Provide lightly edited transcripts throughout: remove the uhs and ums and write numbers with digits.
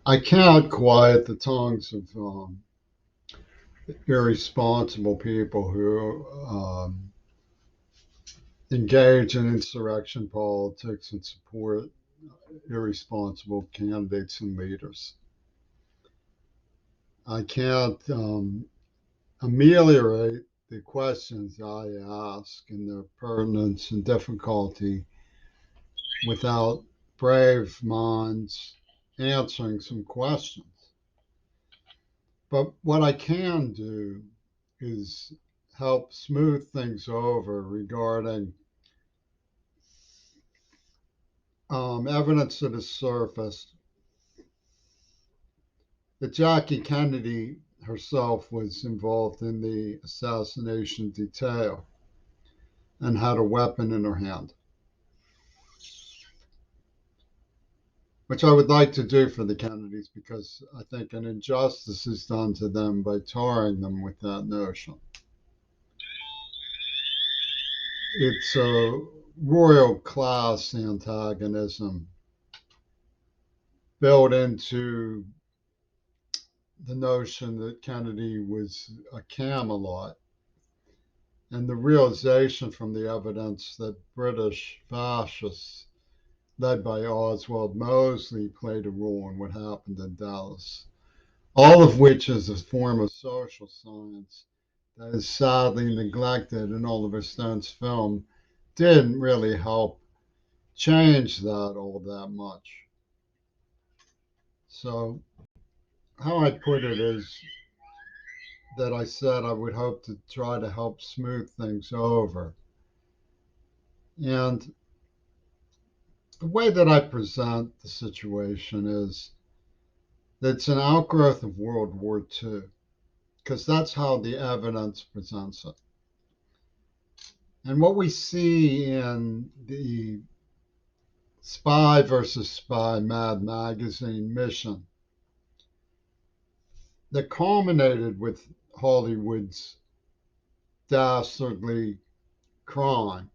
I can't quiet the tongues of irresponsible people who engage in insurrection politics and support irresponsible candidates and leaders. I can't ameliorate the questions I ask and their pertinence and difficulty without brave minds answering some questions. But what I can do is help smooth things over regarding evidence that has surfaced that Jackie Kennedy herself was involved in the assassination detail and had a weapon in her hand, which I would like to do for the Kennedys because I think an injustice is done to them by tarring them with that notion. It's a royal class antagonism built into the notion that Kennedy was a Camelot and the realization from the evidence that British fascists, led by Oswald Mosley, played a role in what happened in Dallas. All of which is a form of social science that is sadly neglected in Oliver Stone's film, didn't really help change that all that much. So, how I put it is that I said I would hope to try to help smooth things over. And the way that I present the situation is that it's an outgrowth of World War II, because that's how the evidence presents it. And what we see in the Spy versus Spy Mad Magazine mission that culminated with Hollywood's dastardly crime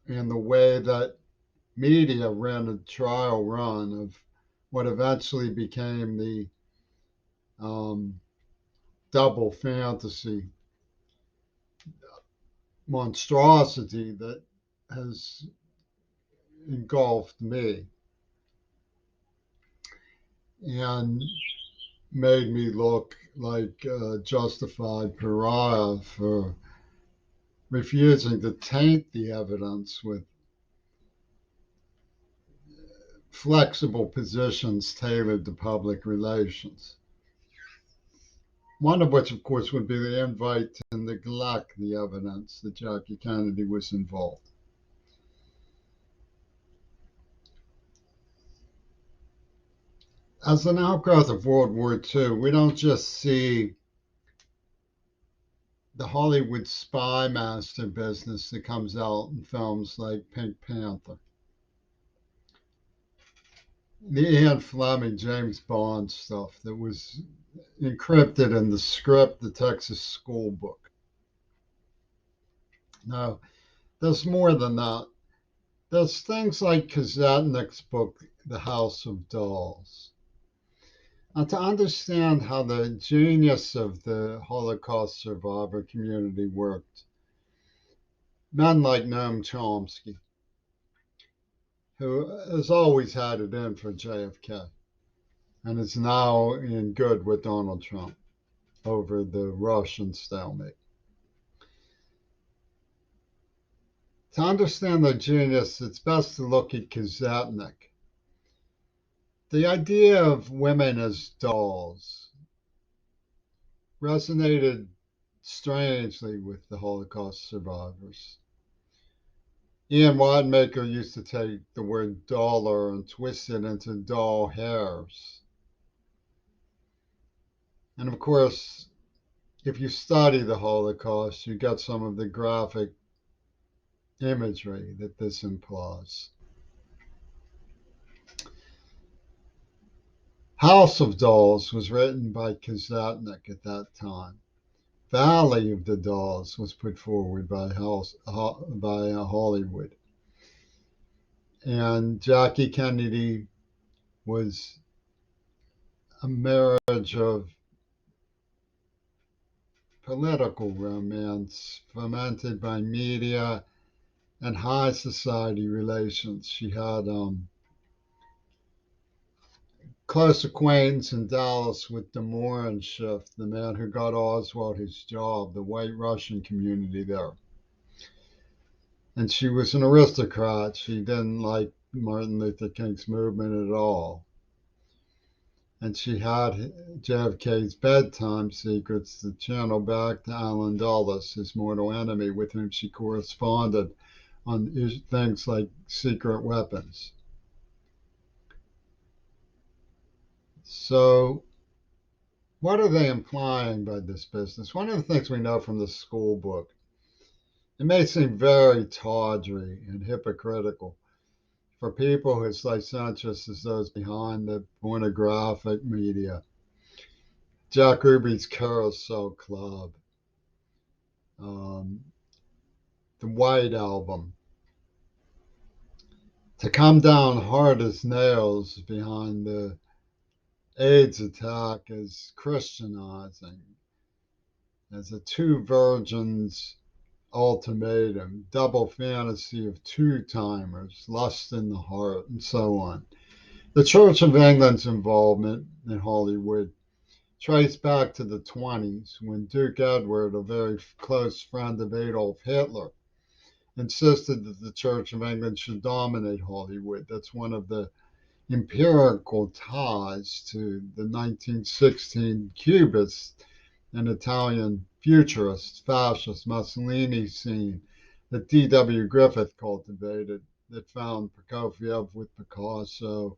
and the way that media ran a trial run of what eventually became the um, double fantasy monstrosity that has engulfed me and made me look like a justified pariah for refusing to taint the evidence with flexible positions tailored to public relations. One of which, of course, would be the invite to neglect the evidence that Jackie Kennedy was involved. As an outgrowth of World War II, we don't just see the Hollywood spy master business that comes out in films like Pink Panther, the Ian Fleming James Bond stuff that was encrypted in the script, the Texas School Book. Now, there's more than that. There's things like Kazetnik's book, The House of Dolls. Now, to understand how the genius of the Holocaust survivor community worked, men like Noam Chomsky, who has always had it in for JFK and is now in good with Donald Trump over the Russian stalemate. To understand their genius, it's best to look at Kazetnik. The idea of women as dolls resonated strangely with the Holocaust survivors. Ian Wadmaker used to take the word dollar and twist it into doll hairs. And of course, if you study the Holocaust, you get some of the graphic imagery that this implies. House of Dolls was written by Kazetnik at that time. Valley of the Dolls was put forward by Hollywood. And Jackie Kennedy was a marriage of political romance fomented by media and high society relations. She had close acquaintance in Dallas with Schiff, the man who got Oswald his job, the white Russian community there. And she was an aristocrat. She didn't like Martin Luther King's movement at all. And she had JFK's bedtime secrets to channel back to Allen Dulles, his mortal enemy, with whom she corresponded on things like secret weapons. So, what are they implying by this business? One of the things we know from the school book, it may seem very tawdry and hypocritical for people as licentious as those behind the pornographic media. Jack Ruby's Carousel Club, the White Album, to come down hard as nails behind the AIDS attack as Christianizing, as a two virgins ultimatum, double fantasy of two timers, lust in the heart, and so on. The Church of England's involvement in Hollywood traced back to the 20s when Duke Edward, a very close friend of Adolf Hitler, insisted that the Church of England should dominate Hollywood. That's one of the empirical ties to the 1916 Cubists and Italian futurist, fascist, Mussolini scene that D.W. Griffith cultivated, that found Prokofiev with Picasso.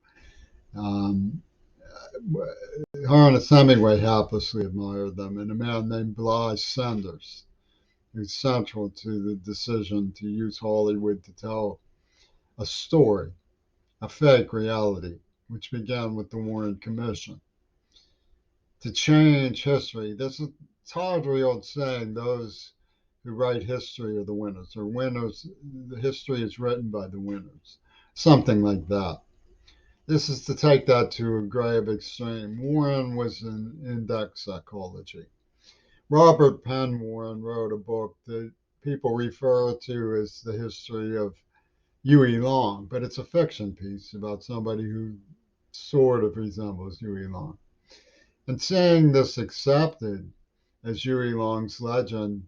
Ernest Hemingway haplessly admired them, and a man named Blas Sanders, who's central to the decision to use Hollywood to tell a story, a fake reality, which began with the Warren Commission. To change history, there's a tawdry old saying, those who write history are the winners, or winners, the history is written by the winners, something like that. This is to take that to a grave extreme. Warren was in index psychology. Robert Penn Warren wrote a book that people refer to as the history of Huey Long, but it's a fiction piece about somebody who sort of resembles Huey Long. And seeing this accepted as Huey Long's legend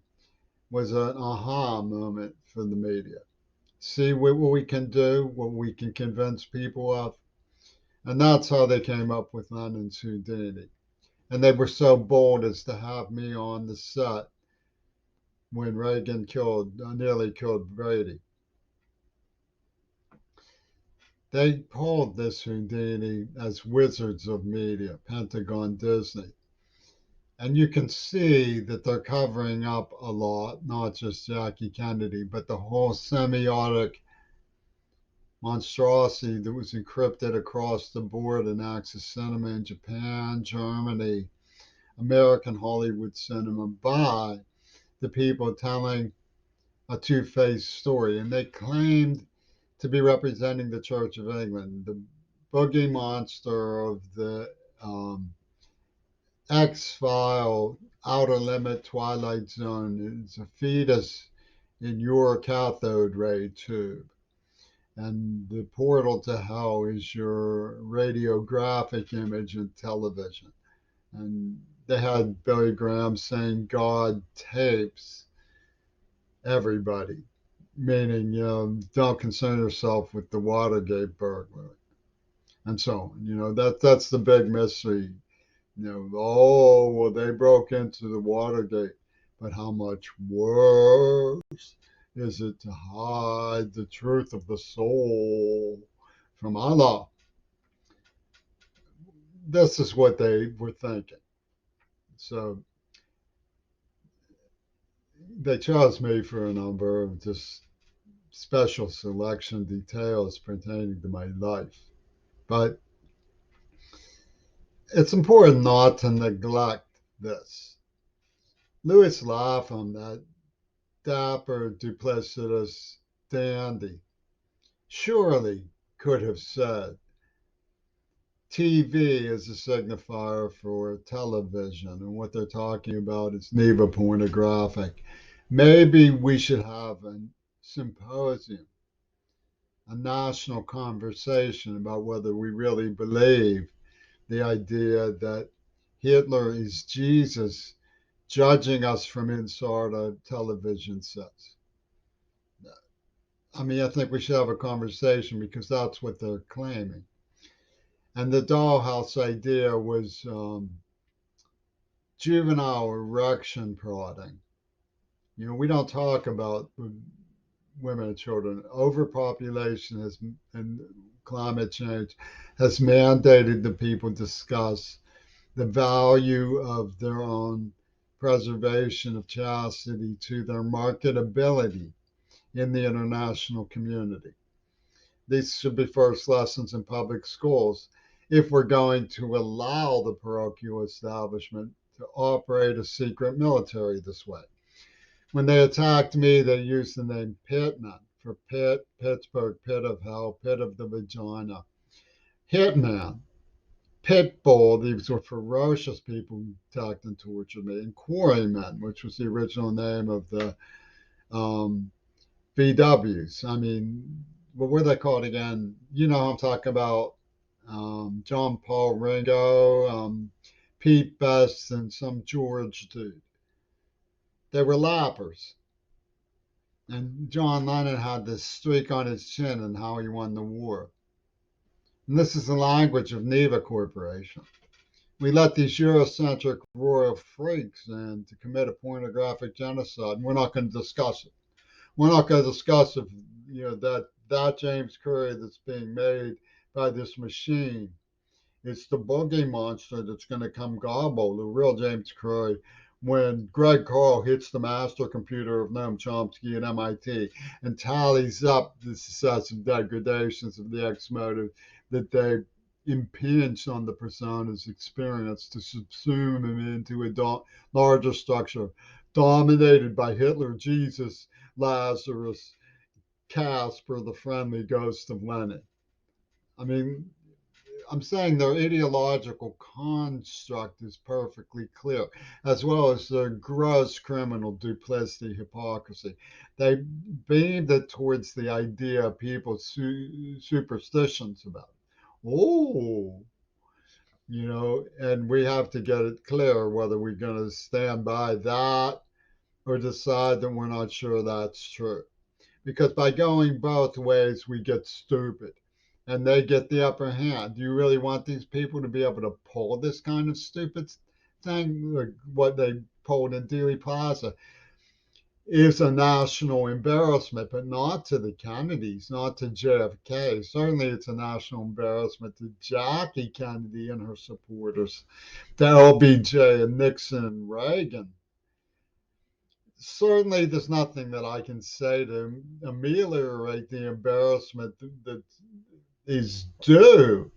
was an aha moment for the media. See what we can do, what we can convince people of. And that's how they came up with Lennon's Houdini. And they were so bold as to have me on the set when Reagan nearly killed Brady. They called this Houdini as Wizards of Media, Pentagon, Disney. And you can see that they're covering up a lot, not just Jackie Kennedy, but the whole semiotic monstrosity that was encrypted across the board in Axis cinema in Japan, Germany, American Hollywood cinema by the people telling a two-faced story. And they claimed to be representing the Church of England, the boogie monster of the X-File, Outer Limit, Twilight Zone. It's a fetus in your cathode ray tube. And the portal to hell is your radiographic image in television. And they had Billy Graham saying God tapes everybody, meaning, don't concern yourself with the Watergate burglary and so on. That's the big mystery. Oh, well, they broke into the Watergate, but how much worse is it to hide the truth of the soul from Allah? This is what they were thinking. So they chose me for a number of just special selection details pertaining to my life. But it's important not to neglect this. Louis Lapham, that dapper, duplicitous dandy, surely could have said, TV is a signifier for television, and what they're talking about is neither pornographic. Maybe we should have a symposium, a national conversation about whether we really believe the idea that Hitler is Jesus judging us from inside a television sets. I mean, I think we should have a conversation because that's what they're claiming. And the dollhouse idea was juvenile erection prodding. You know, we don't talk about women and children. Overpopulation has, and climate change has mandated that people discuss the value of their own preservation of chastity to their marketability in the international community. These should be first lessons in public schools if we're going to allow the parochial establishment to operate a secret military this way. When they attacked me, they used the name Pitman for Pit, Pittsburgh, Pit of Hell, Pit of the Vagina. Hitman, Pitbull, these were ferocious people who attacked and tortured me, and Quarrymen, which was the original name of the VWs. I mean, what were they called again? You know, I'm talking about John Paul Ringo, Pete Best, and some George dude. They were lappers. And John Lennon had this streak on his chin and how he won the war. And this is the language of Neva Corporation. We let these Eurocentric royal freaks in to commit a pornographic genocide, and we're not going to discuss it. We're not going to discuss if that James Curry that's being made by this machine. It's the boogie monster that's going to come gobble the real James Curry when Greg Carl hits the master computer of Noam Chomsky at MIT and tallies up the successive degradations of the X motive that they impinge on the persona's experience to subsume him into a larger structure dominated by Hitler, Jesus, Lazarus, Casper, the friendly ghost of Lenin. I mean, I'm saying their ideological construct is perfectly clear, as well as their gross criminal duplicity, hypocrisy. They beamed it towards the idea of people's superstitions about it. Oh, and we have to get it clear whether we're going to stand by that or decide that we're not sure that's true. Because by going both ways, we get stupid and they get the upper hand. Do you really want these people to be able to pull this kind of stupid thing? Like what they pulled in Dealey Plaza is a national embarrassment, but not to the Kennedys, not to JFK. Certainly, it's a national embarrassment to Jackie Kennedy and her supporters, to LBJ and Nixon and Reagan. Certainly, there's nothing that I can say to ameliorate the embarrassment that is due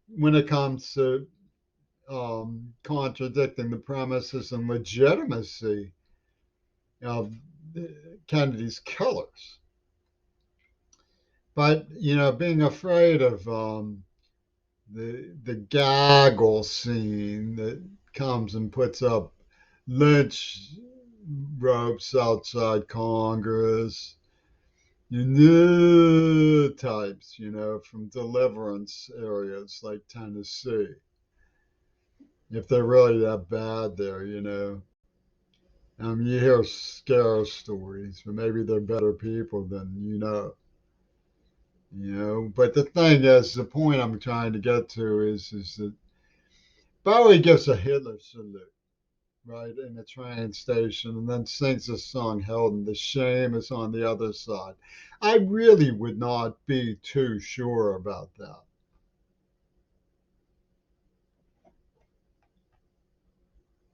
when it comes to contradicting the premises and legitimacy of Kennedy's killers. But being afraid of the gaggle scene that comes and puts up lynch ropes outside Congress, types, from deliverance areas like Tennessee. If they're really that bad there, you hear scare stories, but maybe they're better people than But the thing is, the point I'm trying to get to is that Bowie gives a Hitler salute, right, in a train station, and then sings a song, Helden, the shame is on the other side. I really would not be too sure about that.